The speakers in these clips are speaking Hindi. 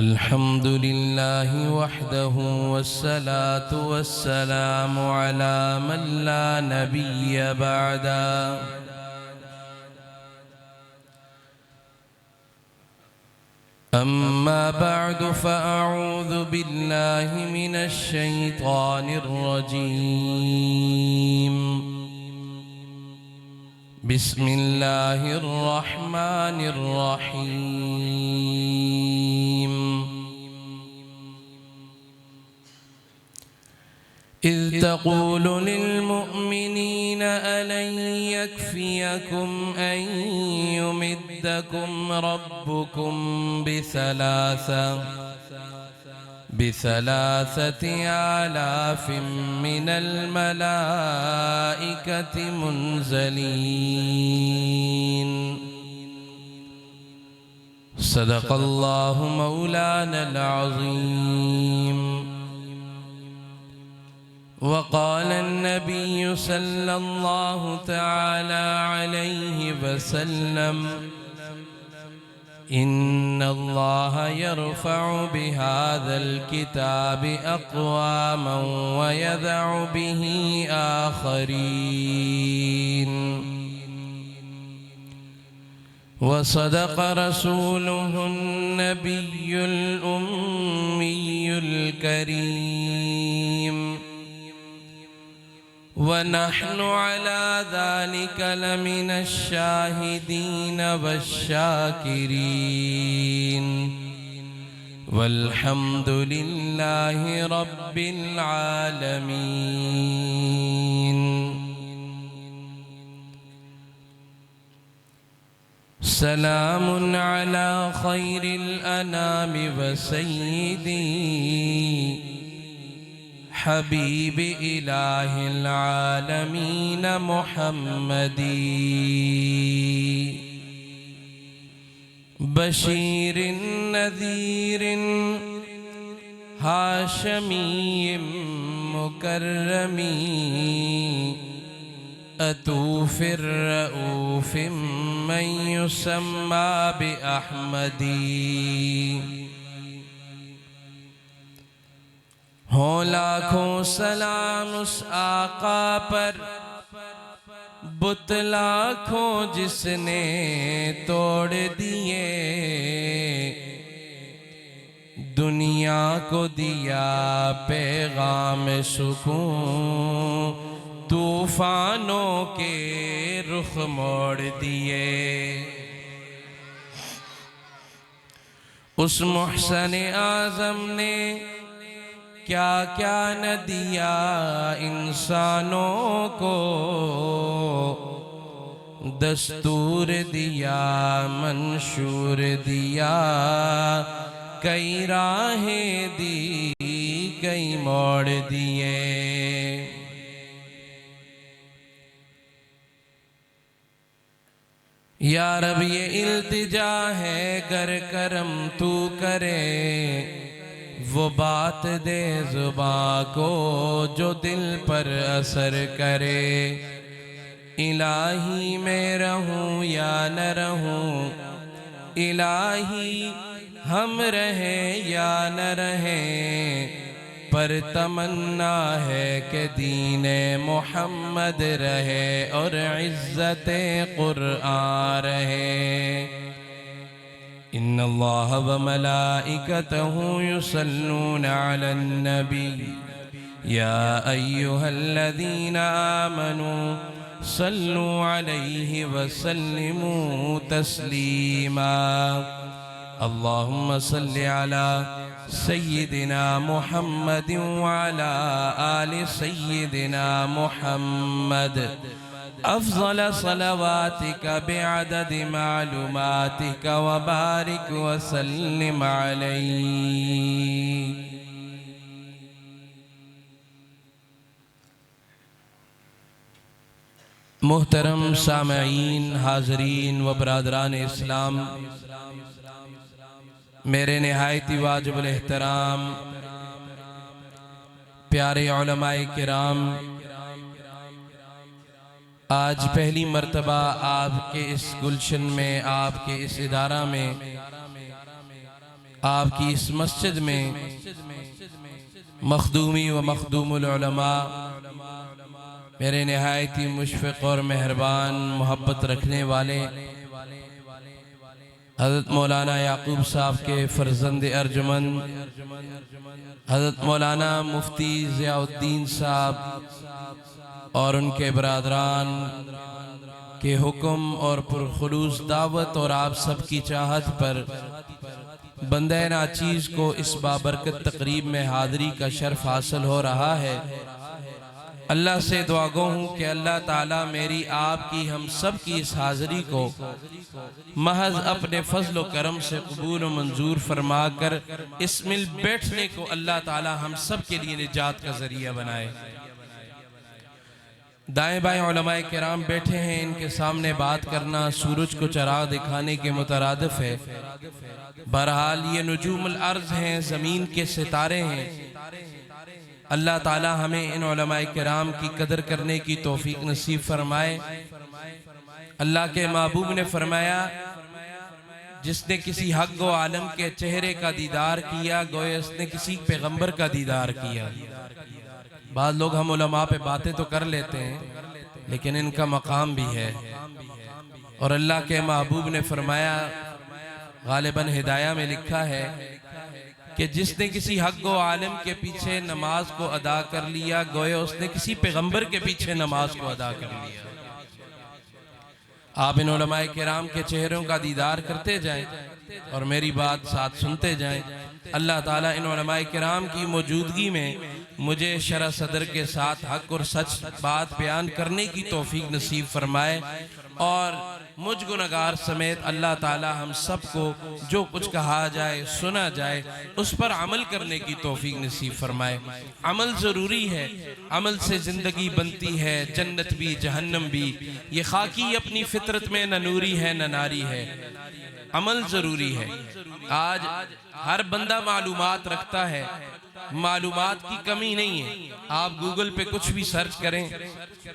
अल्हम्दुलिल्लाह वहदहु वस्सलातु वस्सलामु अला मन ला नबिय्य बअदा। अम्मा बअदु फ़अऊज़ु बिल्लाहि मिनश शैतानिर रजीम। बिस्मिल्लाहिर रहमानिर रहीम। इज़ तक़ूलु लिल्मुअ्मिनीना अलन यकफ़ियकुम अन युमिद्दकुम रब्बुकुम बिसलासति आलाफ़िम मिनल मलाइकति मुनज़लीन। सदक़ल्लाहु मौलानल अज़ीम। वक़ाल अन्नबिय्यु सल्लल्लाहु तआला अलैहि वसल्लम इन्नल्लाह यरफ़अु बिहाज़ल किताबि अक़वामन व यदअु बिही आख़रीन। व सदक़ रसूलुहुन नबियुल उम्मियुल करीम। वनहनु अला ज़ालिका लमिनश शाहिदीन वश्शाकिरीन। वल्हम्दुलिल्लाहि रब्बिल आलमीन। सलामुन अला खैरिल अनामि व सय्यिदी हबीब इलाहिल आलमीन मुहम्मदी। बशीरिन नज़ीरिन हाशमीय्यिम मुकर्रमी। अतूफ़िर रऊफ़िम मन युसम्मा बि अहमदी। हो लाखों सलाम उस आका पर बुत लाखों जिसने तोड़ दिए। दुनिया को दिया पैगाम सुकून, तूफानों के रुख मोड़ दिए। उस मुहसन आज़म ने क्या क्या न दिया इंसानों को। दस्तूर दिया, मंशूर दिया, कई राहें दी, कई मोड़ दिए। या रब ये इल्तिजा है कर करम तू करे। वो बात दे ज़ुबां को जो दिल पर असर करे। इलाही मैं रहूं या न रहूं, इलाही हम रहें या न रहें, पर तमन्ना है कि दीने मोहम्मद रहे और इज़्ज़ते क़ुरआन रहे। इन्नल्लाह व मलाइकतहु युसल्लूना अलन नबी या अय्युहल्लज़ीना आमनू सल्लू अलैहि व सल्लिमू तस्लीमा। अल्लाहुम्मा सल्लि अला सय्यिदिना मुहम्मदिन व अला आलि सय्यिदिना मुहम्मद। अफ़ज़ल सलवातिका बिअददि मालूमातिका व बारिक व सल्लिम अलैहि। मुहतरम सामईन, हाज़रीन व बरादरान इस्लाम, मेरे निहायती वाजिबुल एहतराम प्यारे उलमाए किराम, आज पहली मर्तबा आपके इस गुलशन में, आपके इस इदारा में आपकी इस मस्जिद में मखदूमी व मखदूमुल उलमा, मेरे नहायत ही मुशफ़िक़ और मेहरबान मोहब्बत रखने वाले हज़रत मौलाना याकूब साहब के फ़र्ज़ंद अर्जुमन हज़रत मौलाना मुफ्ती ज़ियाउद्दीन साहब और उनके बरादरान के हुक्म और पुरखुलूस दावत और आप सबकी चाहत पर बंदे नाचीज़ को इस बाबरकत तकरीब में हाज़री का शर्फ हासिल हो रहा है। अल्लाह से दुआ गो हूँ कि अल्लाह ताला मेरी आपकी हम सब की इस हाज़री को महज अपने फजल व करम से कबूल व मंजूर फरमा कर इस मिल बैठने को अल्लाह ताला हम सब के लिए निजात का जरिया बनाए। दाएं बाएं उलमाए किराम बैठे हैं, इनके सामने बात करना सूरज को चराग दिखाने के मुतरादिफ है। बहरहाल ये नुजूमुल अर्ज़ हैं, ज़मीन के सितारे हैं। अल्लाह ताला हमें इन उलमाए किराम की कदर करने की तौफीक नसीब फरमाए। अल्लाह के महबूब ने फरमाया, जिसने किसी हक़ व आलम के चेहरे का दीदार किया गोया उसने किसी पैगंबर का दीदार किया। बाद लोग हम उलमा पे बातें तो कर लेते हैं लेकिन इनका मकाम भी है। और अल्लाह के महबूब ने फरमाया, गालिबन हिदाया में लिखा है कि जिसने किसी हक़ व आलिम के पीछे नमाज को अदा कर लिया गोया उसने किसी पैगंबर के पीछे नमाज को अदा कर लिया। आप इन उलमाए किराम के चेहरों का दीदार करते जाएं और मेरी बात साथ सुनते जाएं। अल्लाह ताला इन उलमाए किराम की मौजूदगी में मुझे शरह सदर के साथ हक और सच बात बयान करने की तौफीक नसीब फरमाए और मुझ गुनहगार समेत अल्लाह ताला हम सबको जो कुछ कहा जाए सुना जाए उस पर अमल करने की तौफीक नसीब फरमाए। अमल ज़रूरी है, अमल से ज़िंदगी बनती है, जन्नत भी जहन्नम भी। ये खाकी अपनी फितरत में न नूरी है न नारी है। अमल ज़रूरी है। आज हर बंदा मालूमात रखता है, मालूमात की कमी नहीं है। आप गूगल पे कुछ भी सर्च करें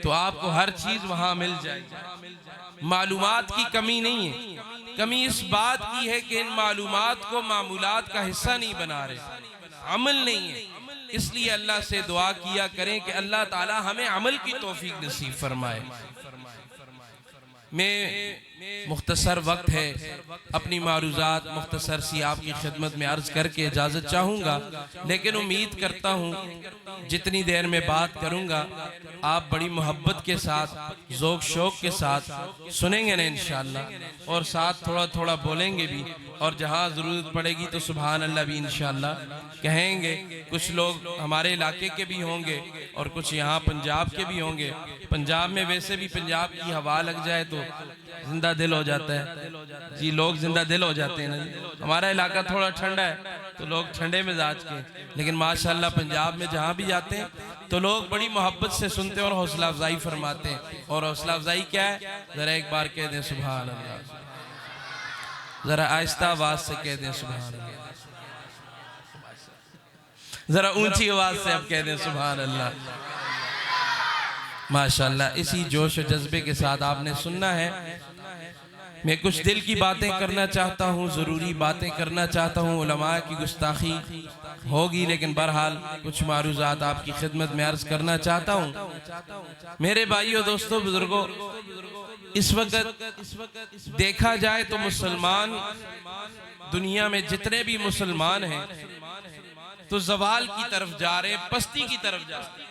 तो आपको हर चीज़ वहाँ मिल जाएगी। मालूमात की कमी नहीं है, कमी इस बात की है कि इन मालूमात को मामूलात का हिस्सा नहीं बना रहे, अमल नहीं है। इसलिए अल्लाह से दुआ किया करें कि अल्लाह ताला हमें अमल की तौफीक नसीब फरमाए। मैं मुख्तसर वक्त है, अपनी मारूज़ात मुख्तसर सी आपकी खिदमत में अर्ज़ करके इजाज़त चाहूँगा, लेकिन उम्मीद करता हूँ जितनी देर में बात करूँगा आप बड़ी मोहब्बत के साथ ज़ौक़ शौक़ के साथ सुनेंगे ना इंशाअल्लाह, और साथ थोड़ा थोड़ा बोलेंगे भी, और जहाँ ज़रूरत पड़ेगी तो सुभान अल्लाह भी इंशाअल्लाह कहेंगे। कुछ लोग हमारे इलाके के भी होंगे और कुछ यहाँ पंजाब के भी होंगे। पंजाब में वैसे भी पंजाब की हवा लग जाए तो जिंदा दिल हो जाता है जी, लोग जिंदा दिल हो जाते हैं ना जी। हमारा इलाका थोड़ा ठंडा है तो लोग ठंडे मिजाज के, लेकिन माशाल्लाह पंजाब में जहाँ भी जाते हैं तो लोग बड़ी मोहब्बत से सुनते हैं और हौसला अफजाई फरमाते हैं। और हौसला अफजाई क्या है, ज़रा एक बार कह दें सुभान अल्लाह, ज़रा आहिस्ता आवाज़ से कह दें सुभान अल्लाह, ज़रा ऊंची आवाज़ से अब कह दें सुभान अल्लाह। माशाल्लाह, इसी जोश और जज्बे के साथ आपने सुनना है। मैं कुछ दिल की बातें करना चाहता हूँ, ज़रूरी बातें करना चाहता हूँ। उलमा की गुस्ताखी होगी लेकिन बहरहाल कुछ मारूज़ात आपकी खिदमत में अर्ज़ करना चाहता हूँ। मेरे भाइयों दोस्तों बुजुर्गों, इस वक्त देखा जाए तो मुसलमान, दुनिया में जितने भी मुसलमान हैं तो ज़वाल की तरफ जा रहे, पस्ती की तरफ जा रहे।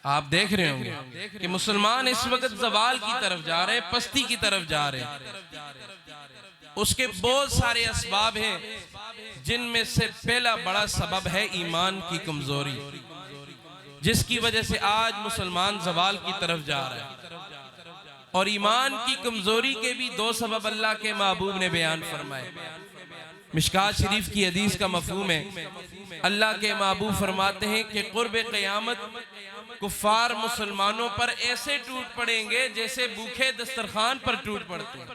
आप देख रहे होंगे कि मुसलमान इस वक्त ज़वाल की तरफ जा रहे, पस्ती की तरफ जा रहे। उसके बहुत सारे असबाब हैं, जिनमें से पहला बड़ा सबब है ईमान की कमजोरी, जिसकी वजह से आज मुसलमान ज़वाल की तरफ जा रहा है। और ईमान की कमजोरी के भी दो सबब अल्लाह के महबूब ने बयान फरमाए। मिशकात शरीफ की हदीस का मफहूम है, अल्लाह के महबूब फरमाते हैं कि क़ुर्ब क़यामत कुफ़ार मुसलमानों पर ऐसे टूट पड़ेंगे जैसे भूखे दस्तरखान पर टूट पड़ते हैं।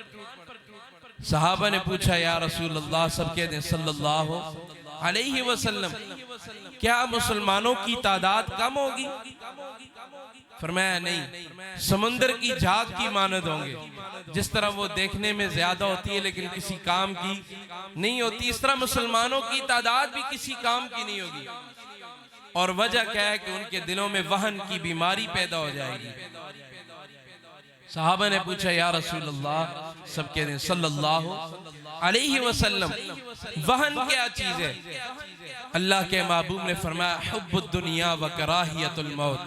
सहाबा ने पूछा, या रसूल अल्लाह, सब कहते हैं सल्लल्लाहु अलैहि वसल्लम, क्या मुसलमानों की तादाद कम होगी? फरमाया नहीं, समुंदर की झाग की मानद होंगे, जिस तरह वो देखने में ज्यादा होती है लेकिन किसी काम की नहीं होती, इस तरह मुसलमानों की तादाद भी किसी काम की नहीं होगी। और वजह क्या है कि उनके दिलों में वहन की बीमारी पैदा हो जाएगी। सहाबा ने पूछा या रसूल अल्लाह, सबके दिन सल्लल्लाहु अलैहि वसल्लम, वहन क्या चीज है? अल्लाह के महबूब ने फरमाया हुब्बुद दुनिया व कराहियतुल मौत।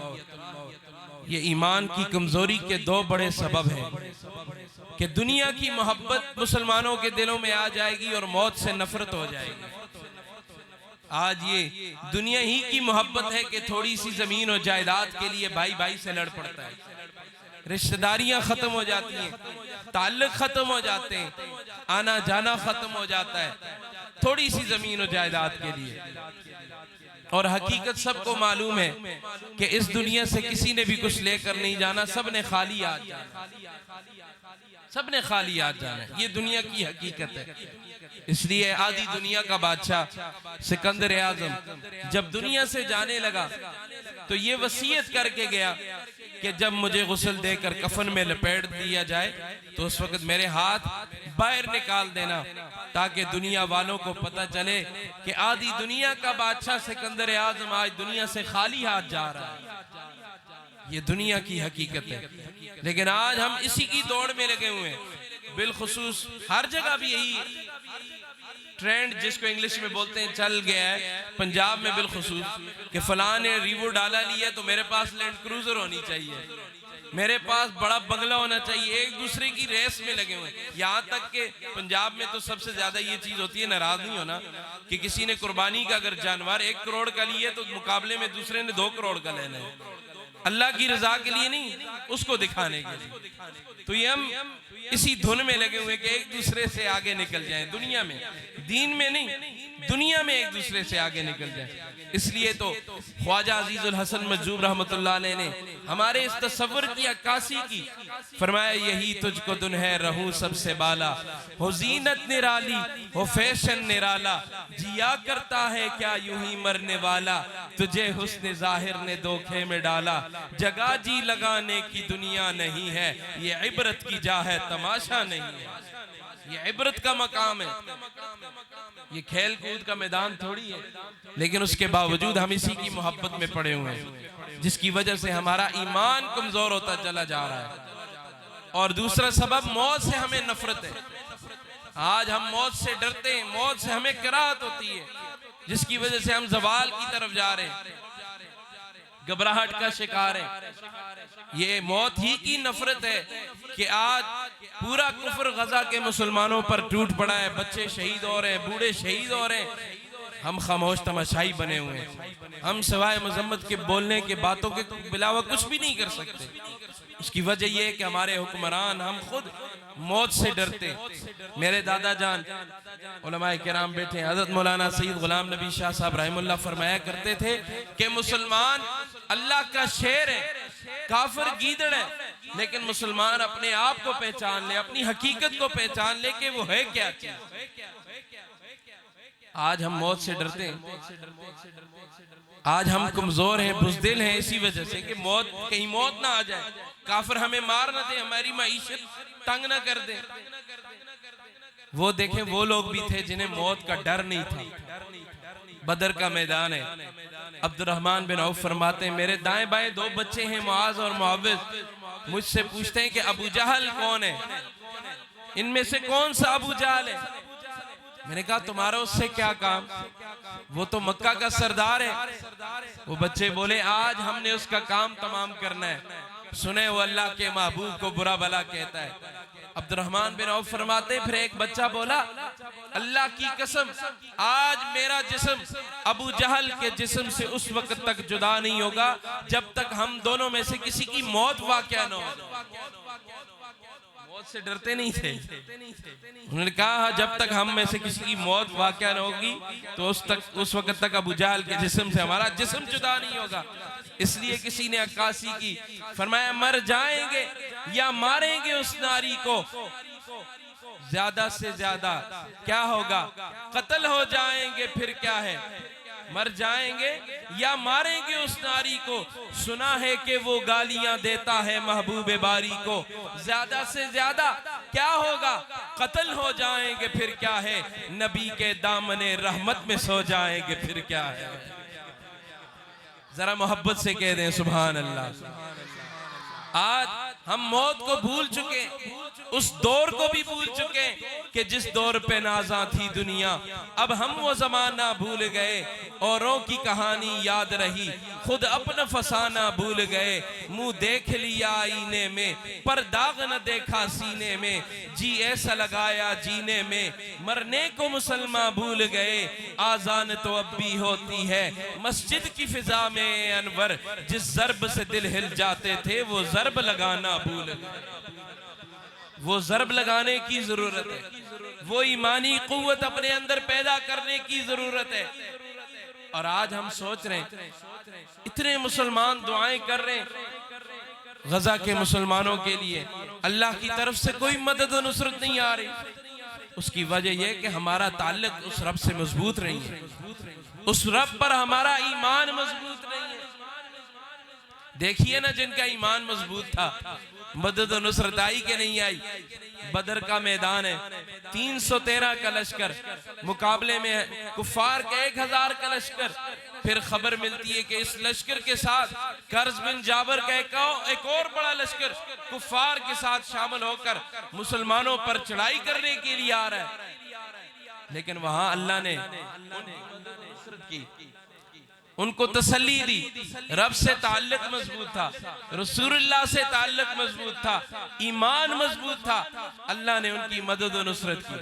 ये ईमान की कमजोरी के दो बड़े सबब हैं कि दुनिया की मोहब्बत मुसलमानों के दिलों में आ जाएगी और मौत से नफरत हो जाएगी। आज ये दुनिया ही की मोहब्बत है कि थोड़ी सी जमीन और जायदाद के लिए भाई भाई से लड़ पड़ता है, रिश्तेदारियां खत्म हो जाती हैं, ताल्लुक खत्म हो जाते हैं, आना जाना खत्म हो जाता है थोड़ी सी जमीन और जायदाद के लिए। और हकीकत सबको मालूम है कि इस दुनिया से किसी ने भी कुछ लेकर नहीं जाना, सब ने खाली आज जाना, सब ने खाली आज जाना है। ये दुनिया की हकीकत है। इसलिए आधी दुनिया का बादशाह सिकंदर आजम जब दुनिया से जाने लगा तो ये वसीयत करके गया कि जब मुझे गुस्ल देकर कफन में लपेट दिया जाए तो उस वक्त मेरे हाथ बाहर निकाल देना, ताकि दुनिया वालों को पता चले कि आधी दुनिया का बादशाह सिकंदर आजम आज दुनिया से खाली हाथ जा रहा है। ये दुनिया की हकीकत है। लेकिन आज हम इसी की दौड़ में लगे हुए हैं। बिलखुसूस हर जगह भी यही ट्रेंड, जिसको इंग्लिश में बोलते हैं, चल गया है पंजाब में बिलखुसूस कि फलां ने रीवो डाला लिया तो मेरे पास लैंड क्रूजर होनी चाहिए, मेरे पास बड़ा बंगला होना चाहिए। एक दूसरे की रेस में लगे हुए हैं। यहाँ तक कि पंजाब में तो सबसे ज्यादा ये चीज होती है, नाराज नहीं होना, कि किसी ने कुर्बानी का अगर जानवर 1 करोड़ का लिया तो मुकाबले में दूसरे ने 2 करोड़ का लेना है, अल्लाह की रजा के लिए नहीं, उसको दिखाने के लिए। तो ये हम इसी धुन में लगे हुए कि एक दूसरे से आगे निकल जाएं, दुनिया में, दीन में नहीं, दुनिया में एक दूसरे से आगे निकल जाएं। इसलिए तो ख्वाजा अजीजुल हसन मजूब रहमतुल्लाह अलैह ने हमारे इस तसव्वुर की अक्कासी की, फरमाया यही तुझको दुन है रहूं सबसे बाला, हो जीनत निराली हो फैशन निराला, जिया करता है क्या यूं ही मरने वाला, तुझे हुस्न जाहिर ने धोखे में डाला, जगह जी लगाने की दुनिया नहीं है, ये इबरत की जा है तमाशा नहीं है। ये इबरत का मकाम है, ये खेल कूद का मैदान थोड़ी है। लेकिन उसके बावजूद हम इसी की मोहब्बत में पड़े हुए हैं, जिसकी वजह से हमारा ईमान कमजोर होता चला जा रहा है। और दूसरा सबब, मौत से हमें नफरत है। आज हम मौत से डरते हैं, मौत से हमें कराहत होती है, जिसकी वजह से हम जवाल की तरफ जा रहे हैं, घबराहट का शिकार है। ये मौत ही की नफरत है कि आज पूरा कुफ्र गजा के मुसलमानों पर टूट पड़ा है, बच्चे शहीद हो रहे हैं, बूढ़े शहीद हो रहे हैं, हम खामोश तमाशाई बने हुए हैं। हम सिवाय मजम्मत के बोलने के बातों के अलावा कुछ भी नहीं कर सकते। इसकी वजह यह है कि हमारे हुक्मरान, हम खुद मौत से डरते। मेरे दादा जान उलमाए किराम बैठे, हजरत मौलाना सईद गुलाम नबी शाह साहब रहमुल्लाह फरमाया करते थे कि मुसलमान अल्लाह का शेर है, काफिर गीदड़ है, लेकिन मुसलमान अपने आप को पहचान ले, अपनी हकीकत को पहचान ले कि वो है क्या चीज। आज हम मौत से डरते हैं, आज हम कमजोर हैं, बुज़दिल हैं, इसी वजह से कि मौत, कहीं मौत ना आ जाए, काफिर हमें मार ना दे, हमारी माईशत तंग ना कर दे। वो देखें, वो लोग भी थे जिन्हें मौत का डर नहीं था। बदर का मैदान है, अब्दुर्रहमान बिन औफ फरमाते हैं, मेरे दाएं बाएं 2 बच्चे हैं, मुआज और मुआविज, मुझसे पूछते हैं कि अबू जहल कौन है, इनमें से कौन सा अबू जहल है। मैंने कहा तुम्हारा उससे क्या काम, वो तो मक्का का सरदार है। वो बच्चे बोले आज हमने उसका काम तमाम करना है। सुने वो अल्लाह के महबूब को बुरा भला कहता है। अब्दुर्रहमान बिन औफ फरमाते, फिर एक बच्चा बोला अल्लाह की कसम आज मेरा जिस्म अबू जहल के जिस्म से उस वक्त तक जुदा नहीं होगा जब तक हम दोनों में से किसी की मौत वाक़या न हो। मौत से डरते नहीं थे। उन्होंने कहा जब तक हम में से किसी की मौत वाक़या न होगी तो उस वक्त तक अबू जहल के जिस्म से हमारा जिस्म जुदा नहीं होगा। इसलिए किसी ने अक्कासी की, फरमाया मर जाएंगे या मारेंगे उस नारी को ज्यादा से ज्यादा क्या होगा, कत्ल हो जाएंगे, फिर क्या है, मर जाएंगे या मारेंगे उस नारी को। सुना है कि वो गालियां देता है महबूब बारी को। ज्यादा से ज्यादा क्या होगा, कत्ल हो जाएंगे, फिर क्या है, नबी के दामने रहमत में सो जाएंगे, फिर क्या है। जरा मोहब्बत से कह दें सुभान अल्लाह। आज हम मौत को भूल चुके, उस दौर को भी भूल चुके कि जिस दौर पे नाज़ा थी दुनिया। अब हम वो जमाना भूल गए, औरों की कहानी याद रही, खुद अपना फसाना भूल गए। मुंह देख लिया आईने में, पर दाग न देखा सीने में, जी ऐसा लगाया जीने में, मरने को मुसलमान भूल गए। आजान तो अब भी होती है मस्जिद की फिजा में अनवर, जिस ज़र्ब से दिल हिल जाते थे वो ज़र्ब लगाना भूल गए। वो ज़र्ब लगाने की जरूरत है, वो ईमानी कुव्वत अपने अंदर पैदा करने की जरूरत है। और आज हम सोच रहे हैं, इतने मुसलमान दुआएं कर रहे हैं गजा के मुसलमानों के लिए, अल्लाह की तरफ से कोई मदद और नुसरत नहीं आ रही। उसकी वजह यह कि हमारा ताल्लुक उस रब से मजबूत नहीं है, उस रब पर हमारा ईमान मजबूत नहीं है। देखिए ना, जिनका ईमान मजबूत था, मदद और नुसरत आई कि नहीं आई। बदर का मैदान है, 313 का लश्कर, मुकाबले में है कुफार के 1000 का लश्कर। फिर खबर मिलती है कि इस लश्कर के साथ कर्ज बिन जाबर का एक और बड़ा लश्कर कुफार के साथ शामिल होकर मुसलमानों पर चढ़ाई करने के लिए आ रहा है। लेकिन वहां अल्लाह ने नुसरत की, उनको तसल्ली दी। रब से ताल्लुक मजबूत था, रसूलुल्लाह से ताल्लुक मजबूत था, ईमान मजबूत था, अल्लाह ने उनकी मदद और नुसरत की।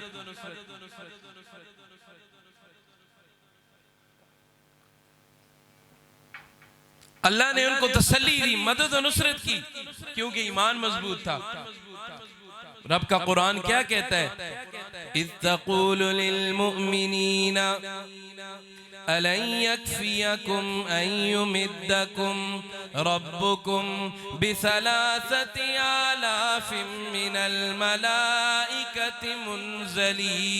अल्लाह ने उनको तसल्ली दी, मदद और नुसरत की, क्योंकि ईमान मजबूत था। रब का कुरान क्या कहता है, इत्तक़ूलु लिल मुमिनीना अलन यक्फियकुम अन युमिद्दकुम रब्बुकुम बिसलासति आलाफिम मिनल मलाइकति मुनज़लीन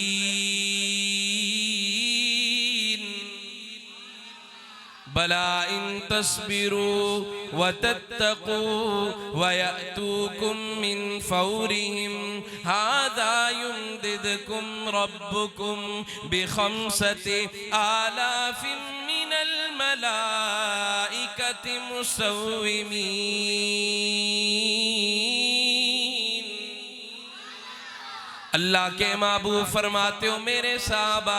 बला इन तस्बिरू व तत्तकू व यअतूकुम मिन फौरिहिम हादा युमदिदकुम रब्बुकुम बिखम्सति आलाफिम मिनल मलाइकति मुसव्विमीन। अल्लाह के महबूब फरमाते हो, मेरे साहबा,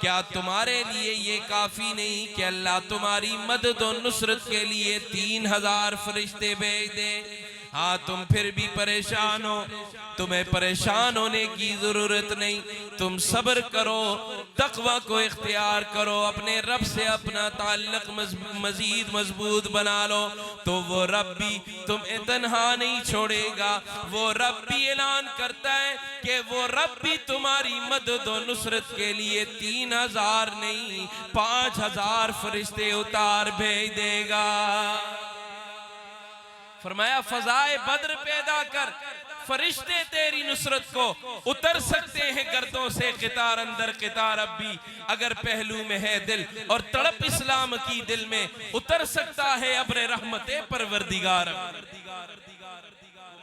क्या तुम्हारे लिए ये काफी नहीं कि अल्लाह तुम्हारी मदद और नुसरत के लिए 3000 फरिश्ते भेज दे। हाँ, तुम फिर भी परेशान हो, तुम्हें परेशान होने की जरूरत नहीं। तुम सब्र करो, तकवा को इख्तियार करो, अपने रब से अपना ताल्लुक मजीद मजबूत बना लो, तो वो रब भी तुम्हें तन्हा नहीं छोड़ेगा। वो रब भी ऐलान करता है कि वो रब भी तुम्हारी मदद और नुसरत के लिए 3000 नहीं 5000 फरिश्ते उतार भेज देगा। फरमाया, फजाए बद्र पैदा कर, फरिश्ते तेरी नुसरत को उतर सकते हैं गर्दों से कितार अंदर कितार। अब भी अगर पहलू में है दिल और तड़प इस्लाम की दिल में, उतर सकता है अब्र रहमते परवरदिगार।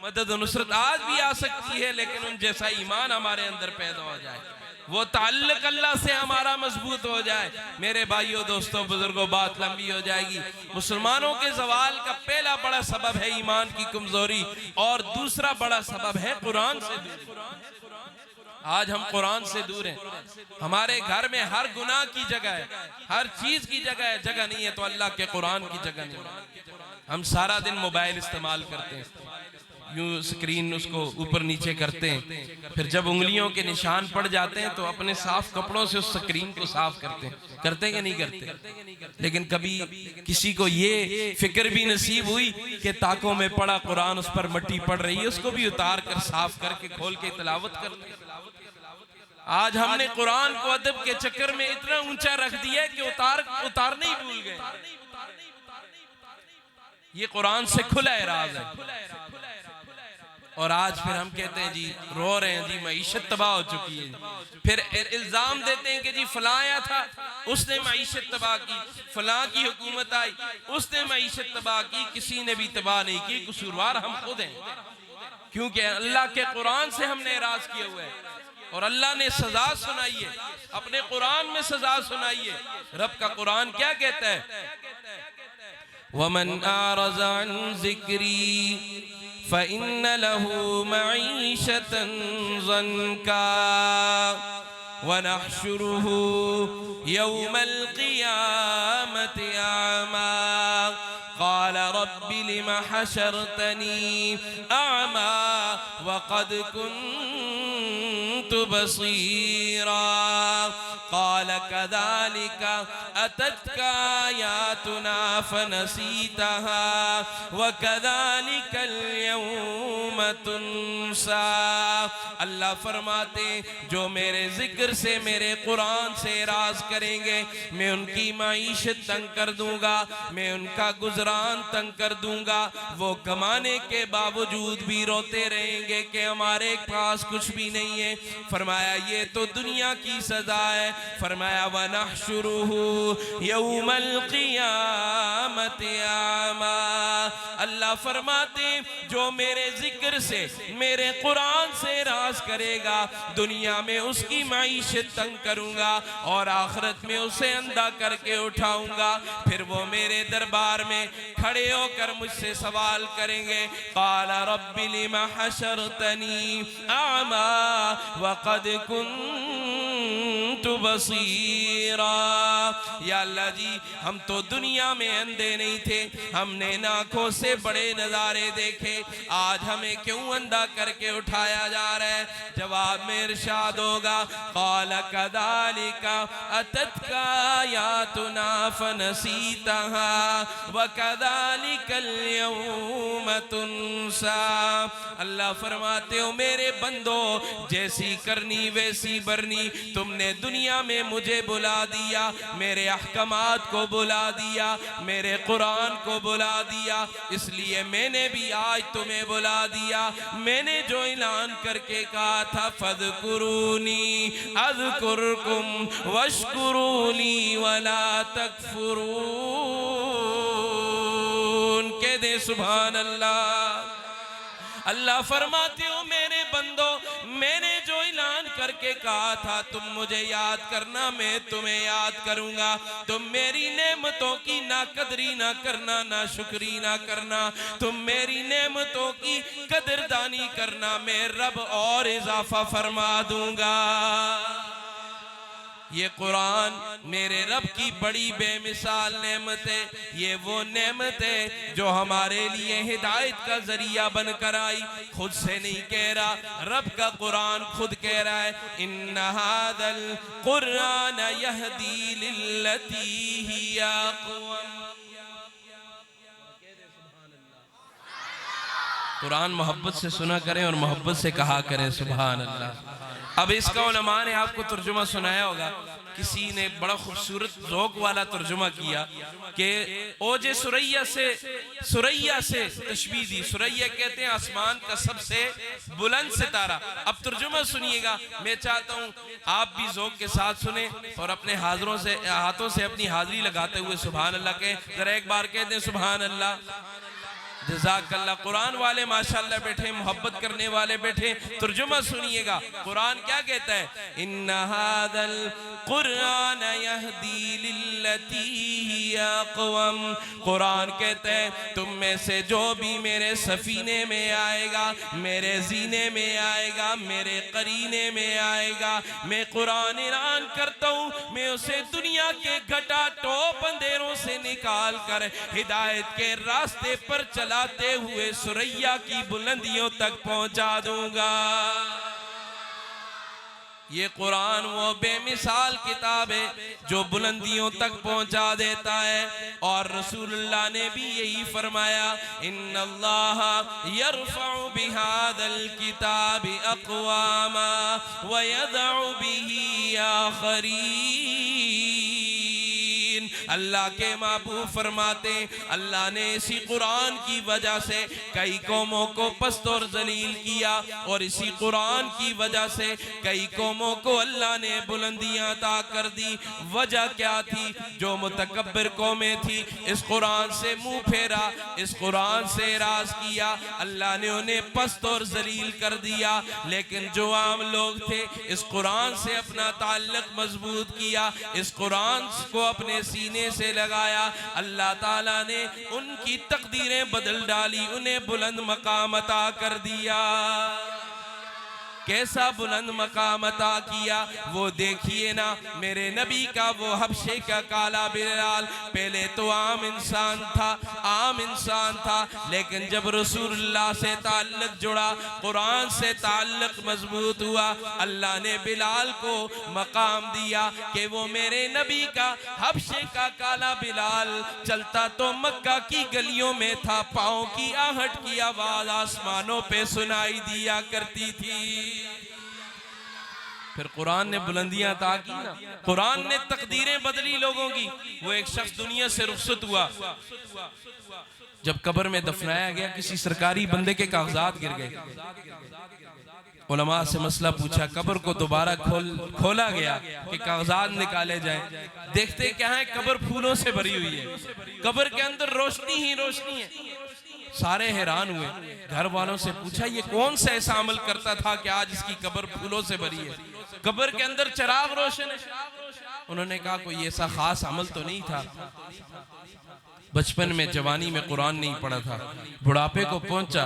मदद और नुसरत आज भी आ सकती है, लेकिन उन जैसा ईमान हमारे अंदर पैदा हो जाए, वो ताल्लुक अल्लाह से हमारा मजबूत हो जाए। मेरे भाइयों, दोस्तों, बुजुर्गों, बात लंबी हो जाएगी। मुसलमानों के जवाल का पहला बड़ा सबब है ईमान की कमजोरी, और दूसरा बड़ा सबब है कुरान से दूर। आज हम कुरान से दूर हैं। हमारे घर में हर गुनाह की जगह है, हर चीज की जगह है, जगह नहीं है तो अल्लाह के कुरान की जगह नहीं है। हम सारा दिन मोबाइल इस्तेमाल करते हैं, यूं स्क्रीन उसको ऊपर नीचे करते हैं, फिर जब उंगलियों के निशान पड़ जाते हैं तो अपने साफ कपड़ों से उस स्क्रीन को साफ करते हैं कि नहीं करते। लेकिन कभी किसी को ये फिक्र भी नसीब हुई कि ताकों में पड़ा कुरान, उस पर मट्टी पड़ रही है, उसको भी उतार कर साफ करके खोल के तिलावत कर ले। आज हमने कुरान को अदब के चक्कर में इतना ऊंचा रख दिया कि उतारने ही भूल गए। ये कुरान से खुला एराज है। और आज फिर हम कहते हैं जी, रो रहे हैं जी, मईशत तबाह हो चुकी है। फिर इल्जाम देते हैं कि जी फलां आया था, उसने मईशत तबाह की, फलां की हुकूमत आई, उसने मईशत तबाह की। किसी ने भी तबाह नहीं की, कसूरवार हम खुद हैं, क्योंकि अल्लाह के कुरान से हमने एराज किया हुआ है और अल्लाह ने सजा सुनाई है, अपने कुरान में सजा सुनाई है। रब का कुरान क्या कहता है? वमन आरज़ अन ज़िक्री फ़इन्न लहू मईशतन ज़न्का वनहशुरुहु यौमल क़ियामति अमा क़ाल रब्बि लिम हशरतनी अमा वक़द कुन्तु बसीरा क़ाल कज़ालिक अततका आयातुना फनसीतहा वकज़ालिकल यौम तुनसा। अल्लाह फरमाते जो मेरे जिक्र से, मेरे कुरान से एराज करेंगे, मैं उनकी माईशत तंग कर दूंगा, मैं उनका गुजरान तंग कर दूंगा। वो कमाने के बावजूद भी रोते रहेंगे कि हमारे पास कुछ भी नहीं है। फरमाया ये तो दुनिया की सजा है। फरमाया वनहशुरुहु यौमल क़ियामति अमा। अल्लाह फरमाते जो मेरे जिक्र से, मेरे कुरान से राज करेगा, दुनिया में उसकी माईशत तंग करूंगा और आखिरत में उसे अंधा करके उठाऊंगा। फिर वो मेरे दरबार में खड़े होकर मुझसे सवाल करेंगे, क़ाल रब्बि लिमा हशरतनी अमा वक़द कुन्तु बसीरा। या अल्लाह जी, हम तो दुनिया में अंधे नहीं थे, हमने आँखों से बड़े नजारे देखे, आज हमें क्यों अंधा करके उठाया जा रहा है? जवाब में इरशाद होगा, क़ाल कज़ालिक अततका आयातुना फनसीतहा वकज़ालिकल यौम तुनसा। अल्लाह फरमाते हो मेरे बंदो, जैसी करनी वैसी बरनी। तुमने दुनिया में मुझे बुला दिया, मेरे अहकामात को बुला दिया, मेरे कुरान को बुला दिया, इसलिए मैंने भी आज तुम्हें बुला दिया। मैंने जो ऐलान करके कहा था, फज़कुरूनी अज़कुरकुम वश्कुरूली वला तकफुरून। कह दे सुभान अल्लाह। अल्लाह फरमाते हो मेरे बंदो, मैंने जो ऐलान करके कहा था तुम मुझे याद करना, मैं तुम्हें याद करूंगा। तुम मेरी नेमतों की ना कदरी ना करना, ना शुक्री ना करना, तुम मेरी नेमतों की कदरदानी करना, मैं रब और इजाफा फरमा दूंगा। ये कुरान मेरे रब की बड़ी बेमिसाल नेमत है। ये वो नेमत है जो हमारे लिए हिदायत का जरिया बनकर आई, खुद से नहीं कह रहा, रब का कुरान खुद कह रहा है, इन्ना हादल कुरान यहदी लिल्लती हिया अक़वम। कुरान मोहब्बत से सुना करें और मोहब्बत से कहा करें सुभान अल्लाह। अब इसका उलमा ने आपको तर्जुमा सुनाया होगा, किसी ने बड़ा खूबसूरत ज़ौक़ वाला तर्जुमा किया कि ओजे सुरैया से तशबीह दी। सुरैया कहते हैं आसमान का सबसे बुलंद सितारा। अब तर्जुमा सुनिएगा, मैं चाहता हूँ आप भी ज़ौक़ के साथ सुने और अपने हाथों से अपनी हाजिरी लगाते हुए सुभान अल्लाह के जरा एक बार कहते हैं सुभान अल्लाह। जज़ाकल्लाह। कुरान वाले माशाअल्लाह बैठे, मोहब्बत करने वाले बैठे, तर्जुमा सुनिएगा। कुरान क्या कहता है? इन्ना हादल कुरान यहदी लिल्लती हिया अक़वम। कुरान कहता है तुम में से जो भी मेरे सफीने में आएगा, मेरे जीने में आएगा, मेरे करीने में आएगा, मैं कुरान ऐलान करता हूँ, मैं उसे दुनिया के घटा टोप अंधेरों से निकाल कर हिदायत के रास्ते पर चलाते हुए सुरैया की बुलंदियों तक पहुंचा दूंगा। ये कुरान वो बेमिसाल किताब है जो बुलंदियों तक पहुंचा देता है। और रसूलुल्लाह ने भी यही फरमाया, इन्नल्लाह यरफ़उ बिहादल किताबि अक़वामा व यदउ बिही आखरीन। अल्लाह के महबूब फरमाते अल्लाह ने इसी कुरान की वजह से कई कौमों को पस्त और जलील किया, और इसी कुरान की वजह से कई कौमों को अल्लाह ने बुलंदियां अता कर दी। वजह क्या थी? जो मुतकब्बिर कौमें थी इस कुरान से मुंह फेरा, इस कुरान से राज किया, अल्लाह ने उन्हें पस्त और जलील कर दिया। लेकिन जो आम लोग थे इस कुरान से अपना ताल्लुक मजबूत किया, इस कुरान को अपने सीने से लगाया, अल्लाह ताला ने उनकी तकदीरें बदल डाली, उन्हें बुलंद मकाम अता कर दिया। कैसा बुलंद मकाम अता किया वो देखिए ना। मेरे नबी का वो हबशे का काला बिलाल पहले तो आम इंसान था, लेकिन जब रसूलुल्लाह से ताल्लुक जुड़ा, कुरान से ताल्लुक मजबूत हुआ, अल्लाह ने बिलाल को मकाम दिया कि वो मेरे नबी का हबशे का काला बिलाल चलता तो मक्का की गलियों में था, पाँव की आहट की आवाज आसमानों पे सुनाई दिया करती थी। फिर कुरान ने बुलंदियां अता की ना, कुरान ने तकदीरें बदली लोगों की। वो एक शख्स दुनिया से रुखसत हुआ, जब कब्र में दफनाया गया किसी सरकारी बंदे के कागजात गिर गए। उलमा से मसला पूछा, कब्र को दोबारा खोला गया कि कागजात निकाले जाए। देखते क्या है, कब्र फूलों से भरी हुई है, कब्र के अंदर रोशनी ही रोशनी है। सारे हैरान हुए, घर वालों से पूछा ये कौन सा ऐसा अमल करता था कि आज इसकी कब्र फूलों से भरी है, कब्र के अंदर चिराग रोशन है। उन्होंने कहा कोई ऐसा खास अमल तो नहीं था, बचपन में जवानी में कुरान नहीं पढ़ा था, बुढ़ापे को पहुंचा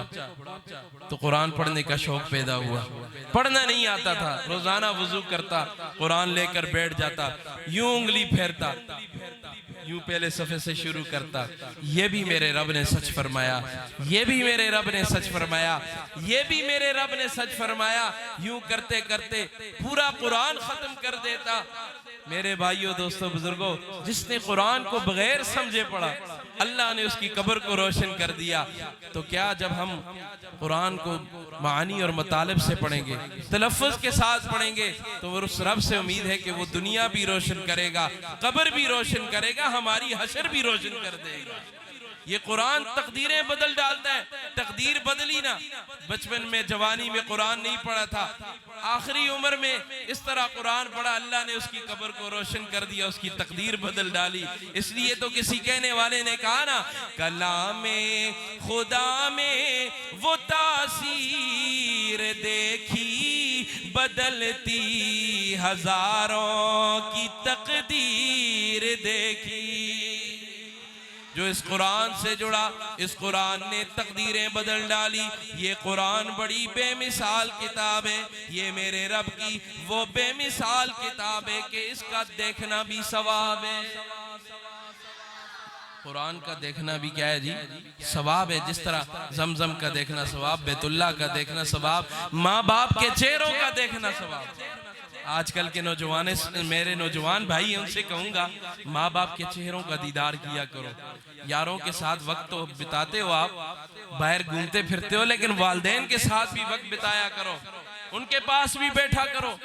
तो कुरान पढ़ने का शौक पैदा हुआ। पढ़ना नहीं आता था, रोजाना वुजू करता, कुरान लेकर बैठ जाता, यूं उंगली फेरता, यूं पहले सफे से शुरू करता, ये भी मेरे रब ने सच फरमाया, ये भी मेरे रब ने सच फरमाया, ये भी मेरे रब ने सच फरमाया। यूं करते करते पूरा कुरान खत्म कर देता। मेरे भाइयों, दोस्तों, बुजुर्गों, जिसने कुरान को बगैर समझे पढ़ा, अल्लाह ने उसकी कब्र को रोशन कर दिया। तो क्या जब हम कुरान को मानी और मतलब से पढ़ेंगे, तलफ़्फ़ुज़ के साथ पढ़ेंगे, तो उस रब से उम्मीद है कि वो दुनिया भी रोशन करेगा, कब्र भी रोशन करेगा, हमारी हशर भी रोशन कर देगा। ये कुरान तकदीरें बदल डालता है। तकदीर बदली ना, बचपन में जवानी में कुरान नहीं पढ़ा था, आखिरी उम्र में इस तरह कुरान पढ़ा, अल्लाह ने उसकी कब्र को रोशन कर दिया, उसकी तकदीर बदल डाली। इसलिए तो किसी कहने वाले ने कहा ना, कलामे खुदा में वो तासीर देखी, बदलती हजारों की तकदीर देखी। जो इस कुरान से जुड़ा, इस कुरान ने तकदीरें बदल डाली। ये कुरान बड़ी बेमिसाल किताब है, ये मेरे रब की वो बेमिसाल किताब है कि इसका देखना भी सवाब है। कुरान का देखना भी क्या है जी? सवाब है। जिस तरह जमजम का देखना सवाब, बैतुल्लाह का देखना सवाब, माँ बाप के चेहरों का देखना सवाब। आजकल के नौजवान, मेरे नौजवान भाई, उनसे कहूंगा माँ बाप के चेहरों का दीदार किया करो। यारों के साथ वक्त तो बिताते हो, आप बाहर घूमते फिरते हो, लेकिन वालिदैन के साथ भी वक्त बिताया करो, उनके पास भी बैठा करो,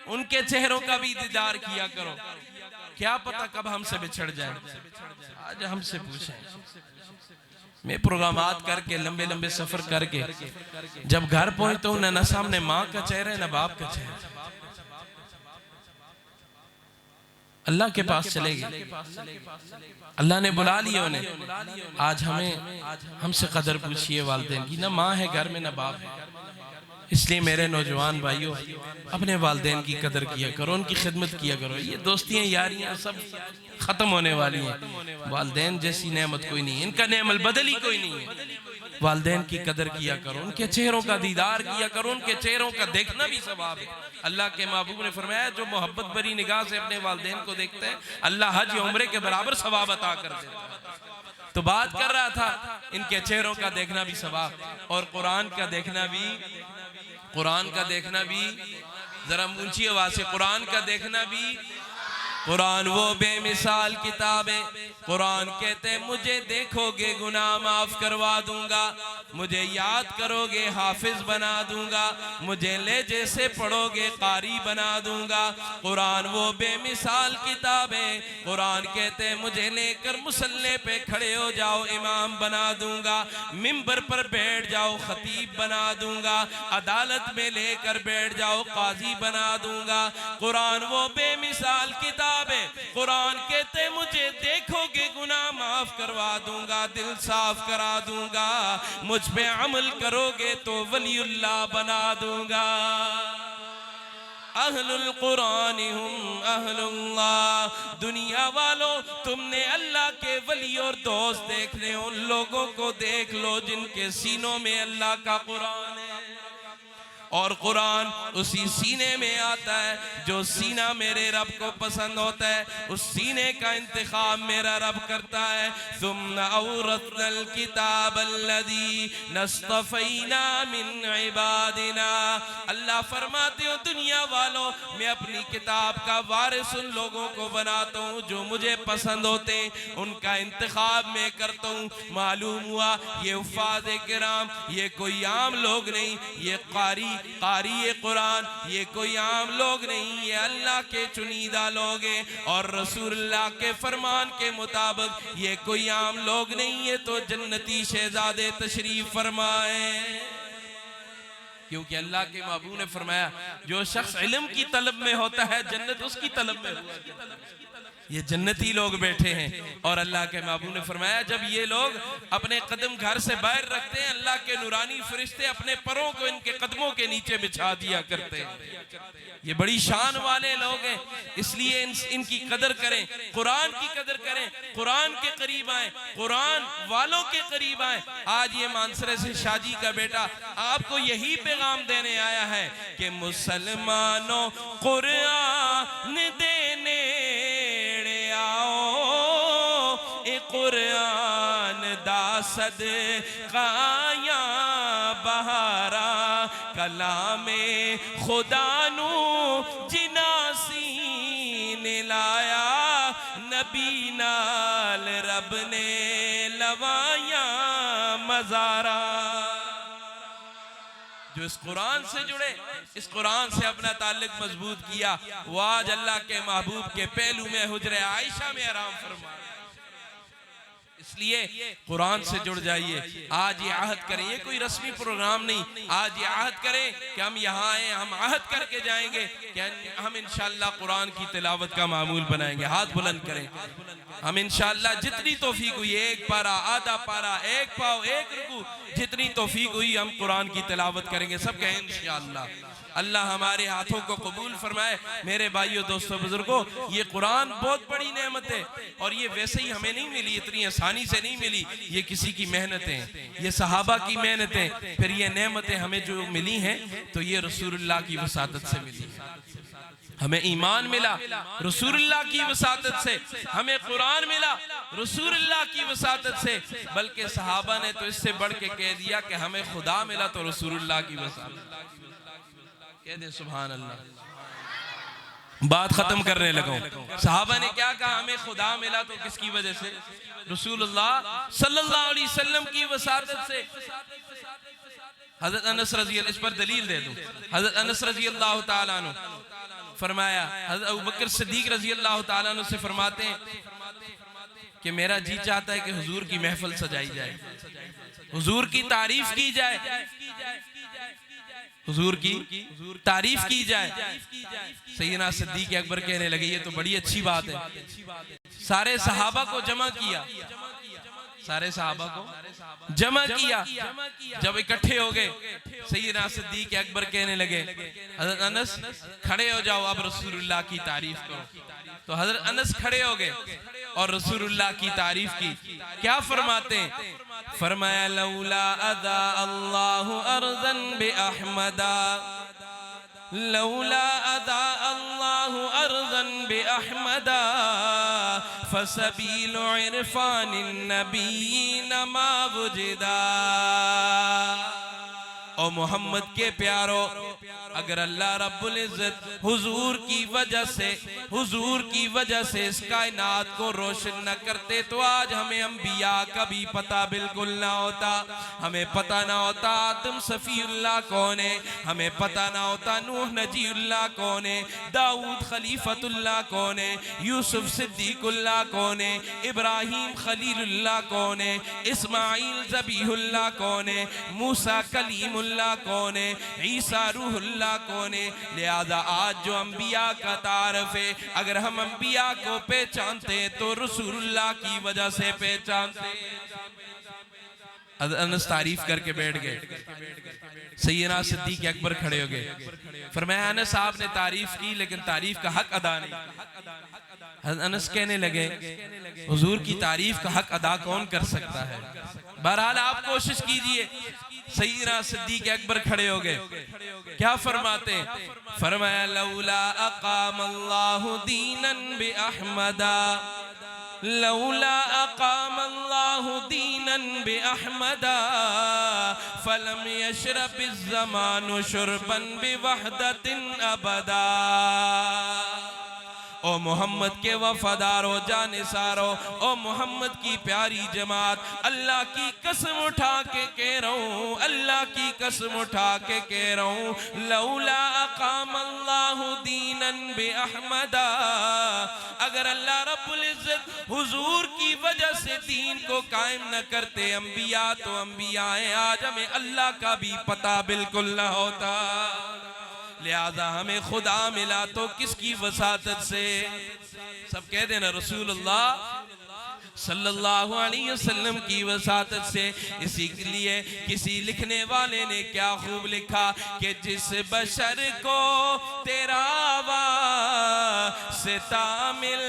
उनके चेहरों का भी दीदार किया करो। क्या पता कब हमसे बिछड़ जाए। आज हमसे पूछें, मैं प्रोग्रामात करके लंबे लंबे सफर करके जब घर पहुंचता हूं, न सामने माँ का चेहरा है न बाप का चेहरा। अल्लाह के पास चले गए, अल्लाह ने बुला लिया उन्हें। आज हमसे कदर पूछिए वालिदैन की, ना माँ है घर में न बाप है। इसलिए मेरे नौजवान भाइयों, अपने वालिदैन की कदर किया करो, उनकी खिदमत किया करो। ये दोस्तियां यारियां सब खत्म होने वाली हैं। वालिदैन जैसी नेमत कोई नहीं, इनका नेमल बदली कोई नहीं है। वालिदैन की कदर किया करो, उनके चेहरों का दीदार किया करो, उनके चेहरों का देखना भी सवाब है। अल्लाह के महबूब ने फरमाया, जो मोहब्बत भरी निगाह से अपने वालिदैन को देखते हैं, अल्लाह हज या उम्रे के बराबर सवाब अता कर देता है। तो बात कर रहा था, इनके चेहरों का देखना भी सवाब, और कुरान का देखना भी, कुरान का देखना भी, जरा ऊंची आवाज से, कुरान का देखना भी। कुरान वो बेमिसाल किताब है। कुरान कहते हैं मुझे देखोगे गुनाह माफ करवा दूंगा, मुझे याद करोगे हाफिज बना दूंगा, मुझे लहजे से पढ़ोगे कारी बना दूंगा। कुरान वो बेमिसाल किताब है। कुरान कहते हैं मुझे लेकर मुसल्ले पे खड़े हो जाओ इमाम बना दूंगा, मिंबर पर बैठ जाओ खतीब बना दूंगा, अदालत में लेकर बैठ जाओ काजी बना दूंगा। कुरान वो बेमिसाल किताब है। कुरान कहते मुझे देखोगे गुनाह माफ करवा दूंगा, दिल साफ करा दूंगा, मुझ पे अमल करोगे तो वलीउल्लाह बना दूंगा। अहलुल कुरान हुम अहलुल्लाह। दुनिया वालों, तुमने अल्लाह के वली और दोस्त देखने उन लोगों को देख लो जिनके सीनों में अल्लाह का कुरान है, और कुरान उसी सीने में आता है जो सीना मेरे रब को पसंद होता है, उस सीने का इंतखाब मेरा रब करता है। सुम्मा औरतनल किताब अल्लज़ी नस्तफ़ैना मिन इबादिना। अल्लाह फरमाते हो दुनिया वालों, मैं अपनी किताब का वारिस उन लोगों को बनाता हूँ जो मुझे पसंद होते, उनका इंतखाब मैं करता हूँ। मालूम हुआ ये उफ़ाज़ किराम ये कोई आम लोग नहीं, ये कारी कुरान ये कोई आम लोग नहीं, ये अल्लाह के चुनीदा लोग हैं, और रसूलुल्लाह के फरमान के मुताबिक ये कोई आम लोग नहीं, ये तो जन्नती शहजादे तशरीफ फरमाए। क्योंकि अल्लाह के महबूब ने फरमाया जो शख्स इल्म की तलब में होता है जन्नत उसकी तलब में होती है। ये जन्नती लोग बैठे हैं, और अल्लाह के महबूब ने फरमाया जब ये लोग अपने कदम घर से बाहर रखते हैं, अल्लाह के नूरानी फरिश्ते अपने परों को इनके कदमों के नीचे बिछा दिया करते हैं। ये बड़ी शान वाले लोग हैं, इसलिए इनकी कदर करें, कुरान की कदर करें, कुरान के करीब आए, कुरान वालों के करीब आए। आज ये मानसरे से शाजी का बेटा आपको यही पैगाम देने आया है कि मुसलमानों कुरान देने कुरान दा सदकाया बहारा कलामे खुदा नू जिनासी ने लाया, नबी नाल रब ने लवाया मजारा। जो इस कुरान से जुड़े, इस कुरान से अपना ताल्लुक मजबूत किया, वो आज अल्लाह के महबूब के पहलू में हुजरे आयशा में आराम फरमा। इसलिए कुरान से जुड़ जाइए। आज ये आहद करें, ये कोई रस्मी प्रोग्राम नहीं, आज ये आहद करें कि हम यहाँ आए, हम आहद करके जाएंगे कि हम इंशाअल्लाह कुरान की तिलावत का मामूल बनाएंगे। हाथ बुलंद करें, हम इंशाअल्लाह जितनी तौफीक हुई, एक पारा, आधा पारा, एक पाव, एक रुकू, जितनी तौफीक हुई हम कुरान की तिलावत करेंगे। सब कहें इंशाअल्लाह। अल्लाह हमारे हाथों को कबूल फरमाए। मेरे भाइयों दोस्तों बुजुर्गों, ये कुरान बहुत बड़ी नेमत है, और ये वैसे ही हमें नहीं मिली, इतनी आसानी से नहीं मिली, ये किसी की मेहनतें, ये सहाबा की मेहनतें, फिर ये नेमतें हमें जो मिली हैं तो ये रसूलुल्लाह की वसादत से मिली। हमें ईमान मिला रसूलुल्लाह की वसादत से, हमें कुरान मिला रसूलुल्लाह की वसादत से, बल्कि सहाबा ने तो इससे बढ़ के कह दिया कि हमें खुदा मिला तो रसूलुल्लाह की वसादत। कह दे सुभान अल्लाह। बात खत्म करने लगा। सहाबा ने क्या कहा, हमें खुदा मिला तो किसकी वजह से? रसूलुल्लाह सल्लल्लाहु अलैहि वसल्लम की वसादत से। हजरत अनस रजी अल्लाह, इस पर दलील दे दूं, हजरत अनस रजी अल्लाह ताला अन्हु फरमाया, हजरत अबू बकर सिद्दीक रजी अल्लाह ताला अन्हु से फरमाते हैं कि मेरा जी चाहता है कि हुजूर की महफिल सजाई जाए, हुजूर की तारीफ की जाए, हुजूर की तारीफ की जाए। सैयदना सिद्दीक अकबर कहने लगे ये तो बड़ी अच्छी बात है। सारे सहाबा को जमा किया, सारे सहाबा को जमा किया, जब इकट्ठे हो गए सैयदना सिद्दीक अकबर कहने लगे हजरत अनस खड़े हो जाओ, अब रसूलुल्लाह की तारीफ करो। तो हजरत अनस खड़े हो गए और रसूलुल्लाह की तारीफ की। क्या फरमाते हैं? फरमाया लौला अदा अल्लाहु अर्ज़न बि अहमदा, लौला अदा अल्लाहु अर्ज़न बि अहमदा फसबीलु इरफानिन नबीय्यीन मा वुजिदा। और मोहम्मद के प्यारो, अगर अल्लाह रब्बुल इज्जत हुजूर की वजह से इस कायनात को रोशन न करते तो आज हमें अंबिया का भी पता बिल्कुल ना होता। हमें पता ना होता आदम सफीउल्लाह कौन है, हमें पता ना होता नूह नजीउल्लाह कौन है, दाऊद खलीफतुल्लाह कौन है, यूसुफ सिद्दीकुल्लाह कौन है, इब्राहिम खलीलुल्लाह कौन है, इस्माइल ज़बीहुल्लाह कौन है, मूसा कलीमुल्लाह कौन है, ईसा रूहुल्लाह कौन है। लिहाजा आज जो अंबिया का तारफ है, अगर हम अंबिया को पहचानते तो रसूलुल्लाह की वजह से पहचानते। अनस तारीफ करके बैठ गए, सैयदना सिद्दीक अकबर खड़े हो गए, फरमाया अनस साहब ने तारीफ की लेकिन तारीफ का हक अदा नहीं। अनस कहने लगे हुजूर की तारीफ का हक अदा कौन कर सकता है। बहरहाल आप कोशिश कीजिए। सैयदना सिद्दीक अकबर खड़े हो गए, क्या फरमाते, फरमाया लौला अक़ामल्लाहु दीनन बि अहमदा, लौला अक़ामल्लाहु दीनन बि अहमदा फलम यशरबिज़ ज़मानु शुरबन बि वहदतिन अबदा। ओ मोहम्मद के वफादारो जानिसारो, ओ मोहम्मद की प्यारी जमात, अल्लाह की कसम उठा के कह रहा हूँ, अल्लाह की कसम उठा के कह रहा हूँ, लौला अक़ामल्लाहु दीनन बि अहमदा, अगर अल्लाह रब्बुल इज्जत हुजूर की वजह से दीन को कायम न करते अंबिया तो अंबिया हैं, आज हमें अल्लाह का भी पता बिल्कुल न होता। लिहाजा हमें खुदा मिला तो किसकी वसातत से, सब कह देना रसूलुल्लाह सल्लल्लाहु अलैहि वसल्लम की वसातत से। इसी के लिए किसी लिखने वाले ने क्या खूब लिखा कि जिस बशर को तेरा वास्ता मिल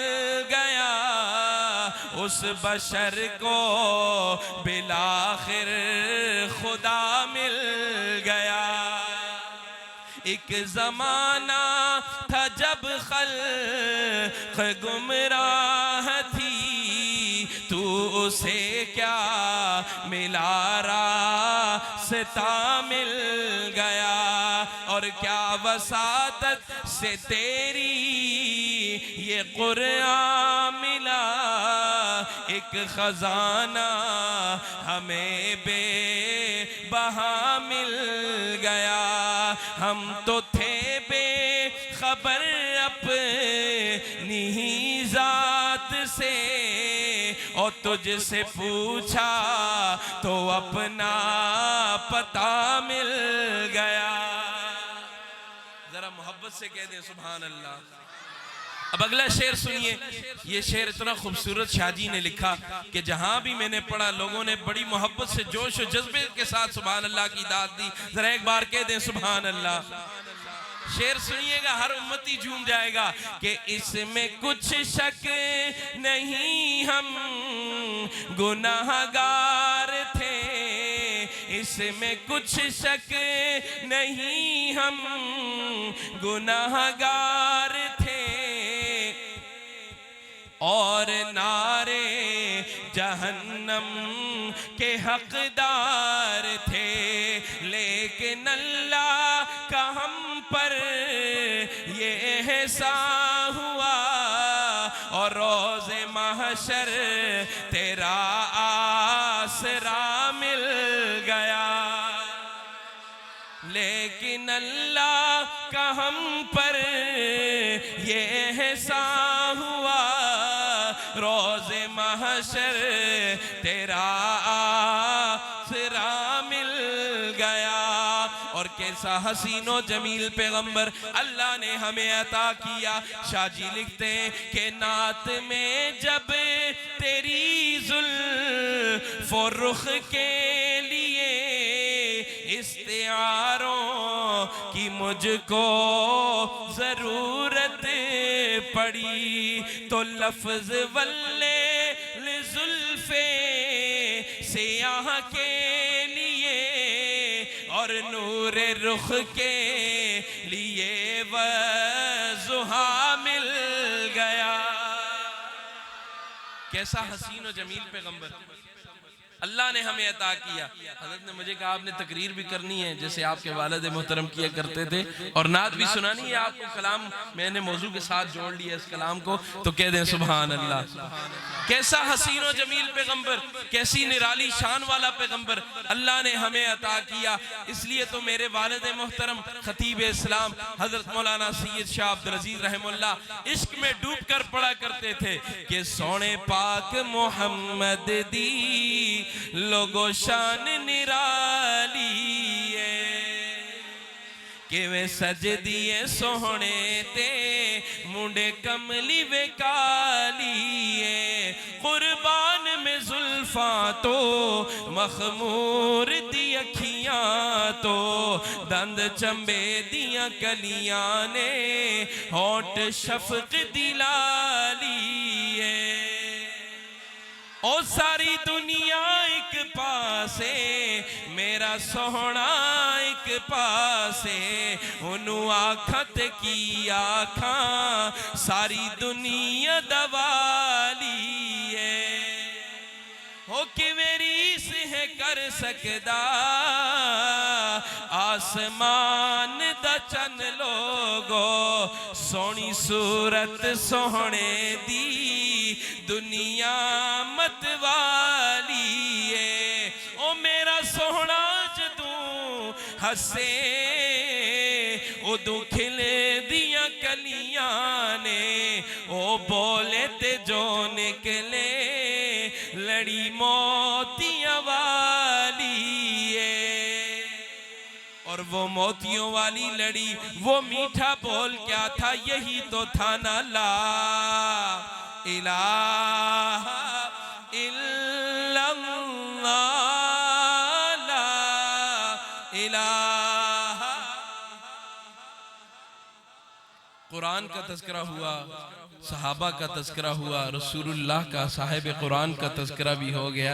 गया उस बशर को बिलाखिर खुदा मिल गया। एक जमाना था जब खल्क़ गुमराह थी, तू उसे क्या मिला रास्ता मिल गया, और क्या वसातत से तेरी ये कुरान मिला, एक खजाना हमें बेबहा मिल गया। हम तो थे बेखबर अपनी ही जात से, और तुझसे पूछा तो अपना पता मिल गया। जरा मोहब्बत से कह दे सुभान अल्लाह। अब अगला शेर सुनिए, ये शेर इतना खूबसूरत शाहजी ने लिखा कि जहां भी मैंने पढ़ा लोगों ने बड़ी मोहब्बत से जोश और जज्बे के साथ सुभान अल्लाह की दाद दी। जरा एक बार कह दें सुभान अल्लाह। शेर सुनिएगा, हर उम्मती झूम जाएगा कि इसमें कुछ शक नहीं हम गुनाहगार थे, इसमें कुछ शक नहीं हम गुनाहगार थे, और नारे जहन्नम के हकदार थे, लेकिन अल्लाह का हम पर ये एहसान हुआ, और रोज़े महशर तेरा आसरा मिल गया, लेकिन अल्लाह का हम पर ये एहसान हुआ, रोज़े महशर तेरा आसरा मिल गया। और कैसा हसीनो जमील पैगंबर अल्लाह ने हमें अता किया। शाहजी लिखते हैं कि नात में जब तेरी जुल्फ़ और रुख के लिए इस्तिआरों की मुझको जरूरत पड़ी, तो लफ्ज वल्ले जुल्फे से यहाँ के लिए और नूर रुख के लिए वज़ुहा मिल गया। कैसा हसीन और जमील पैगंबर। अल्लाह ने हमें अता किया। हज़रत ने मुझे कहा आपने तकरीर भी करनी है जैसे आपके वालिद मोहतरम किया करते थे, और नात भी सुनानी है आपको। कलाम मैंने मौजू के साथ जोड़ लिया इस कलाम को, तो कह दें सुभान अल्लाह। कैसा हसीन व जमील पैगंबर, कैसी निराली शान वाला पैगंबर अल्लाह ने हमें अता किया। इसलिए तो मेरे वालिद मोहतरम खतीब इस्लाम हजरत मौलाना सैयद शाह अब्दुल अजीज रहमुल्लाह इश्क में डूब कर पड़ा करते थे कि सोने पाक मोहम्मद दी लोगो शान निराली कि वे सजदिए सोहने ते मुंडे कमली वे कालिए कुर्बान में जुल्फा तो मखमूर दी अखियां तो दंद चंबे दिया कलियां ने होठ शफक दिलालिए ओ सारी दुनिया एक पासे मेरा सोहना एक पासे उन्हू आखत की आखा सारी दुनिया दवाली है हो कि मेरी से कर सकदा आसमान दा चन लोगो सोनी सूरत सोहने दी दुनिया मत वाली है ओ मेरा सोहना जदूं हसे उदू खिले दिया कलियां ने ओ बोले ते जो निकले लड़ी मोतियां वाली है। और वो मोतियों वाली लड़ी वो मीठा बोल क्या था, यही तो था ना ला इलाहा इल्लल्लाह ला इलाहा। कुरान का तज़किरा हुआ, सहाबा का तज़किरा हुआ, रसूलुल्लाह का साहिब कुरान का तज़किरा भी हो गया।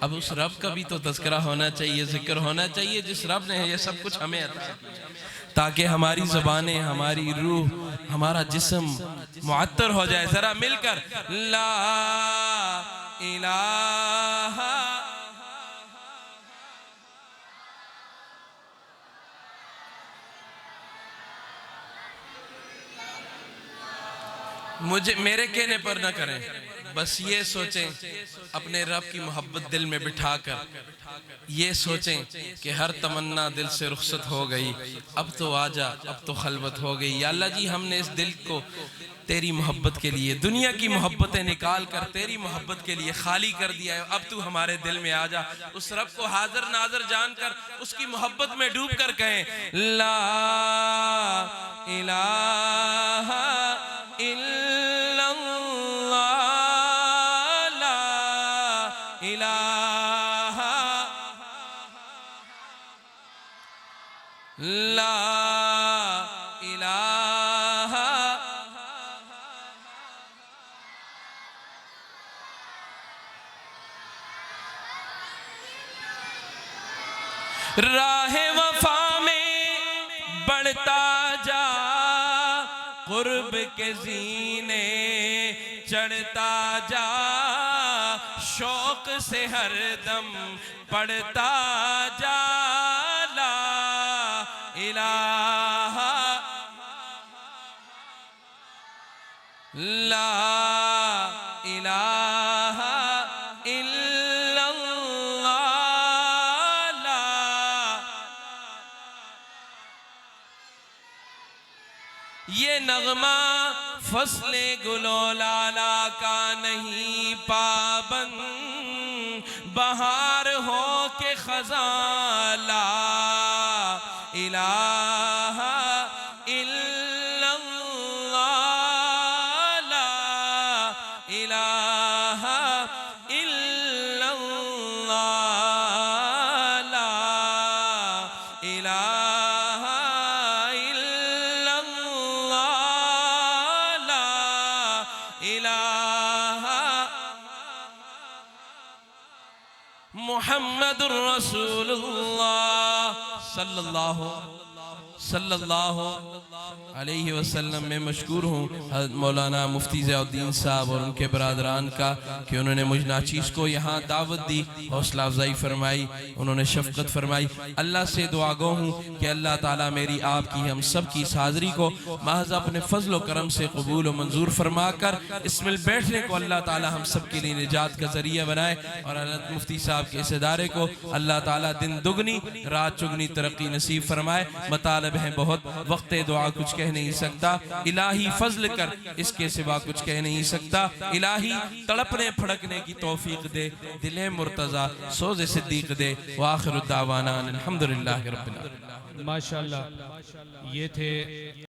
अब उस रब का भी तो तज़किरा होना चाहिए, जिक्र होना चाहिए जिस रब ने ये सब कुछ हमें अता किया, ताकि हमारी ज़बानें, हमारी रूह, हमारा जिस्म मुअत्तर हो जाए। जरा मिलकर ला इलाहा मुझे मेरे कहने पर न करें, बस ये सोचें अपने रब की मोहब्बत दिल में बिठाकर, ये सोचें कि हर तमन्ना दिल से रुखसत हो गई, अब तो आजा, अब तो खलवत हो गई। या अल्लाह जी हमने इस दिल को तेरी मोहब्बत के लिए, दुनिया की मोहब्बतें निकाल कर तेरी मोहब्बत के लिए खाली कर दिया है। अब तू हमारे दिल में आ जा। उस रब को हाजिर नाजर जानकर उसकी मोहब्बत में डूब कर कहें ला इलाहा इल्लल्लाह ला इलाहा ला इलाहा राहे वफा में बढ़ता जा, कुर्ब के जीने चढ़ता जा, शौक से हर दम पढ़ता जा ला इलाहा ला इलाहा ये नगमा फसले गुलो लाला का नहीं पाबंद, बहार हो के खजाला इलाहा इल्लल्लाह ला इलाहा इल्लल्लाह ला इलाहा मुहम्मदुर रसूलुल्लाह सल्लल्लाहु अलैहि वसल्लम में मशकूर हूँ हज़रत मौलाना मुफ्ती ज़ियाउद्दीन साहब और उनके बरादरान का कि उन्होंने मुझ नाचीज़ को यहाँ दावत दी, हौसला अफजाई फरमाई, उन्होंने शफ़क़त फरमाई। अल्लाह से दुआ गो हूँ कि अल्लाह ताला मेरी आपकी हम सब की इस हाज़री को महज़ अपने फ़ज़ल व करम से कबूल व मंजूर फरमा कर इसमें बैठने को अल्लाह ताला हम सब के लिए निजात का ज़रिया बनाए और हज़रत मुफ्ती साहब के इस इदारे को अल्लाह ताला दिन दुगनी रात चुगनी तरक्की नसीब फरमाए। मतालब है बहुत, वक्त दुआ कुछ कह नहीं सकता, इलाही फजल कर इसके सिवा कुछ कह नहीं सकता। इलाही तड़पने फड़कने की तौफीक दे, दिले मुर्तज़ा सोज़े सिद्दीक दे। व आखिरु दावाना अल्हम्दुलिल्लाहि रब्बिल आलमीन। माशाअल्लाह, ये थे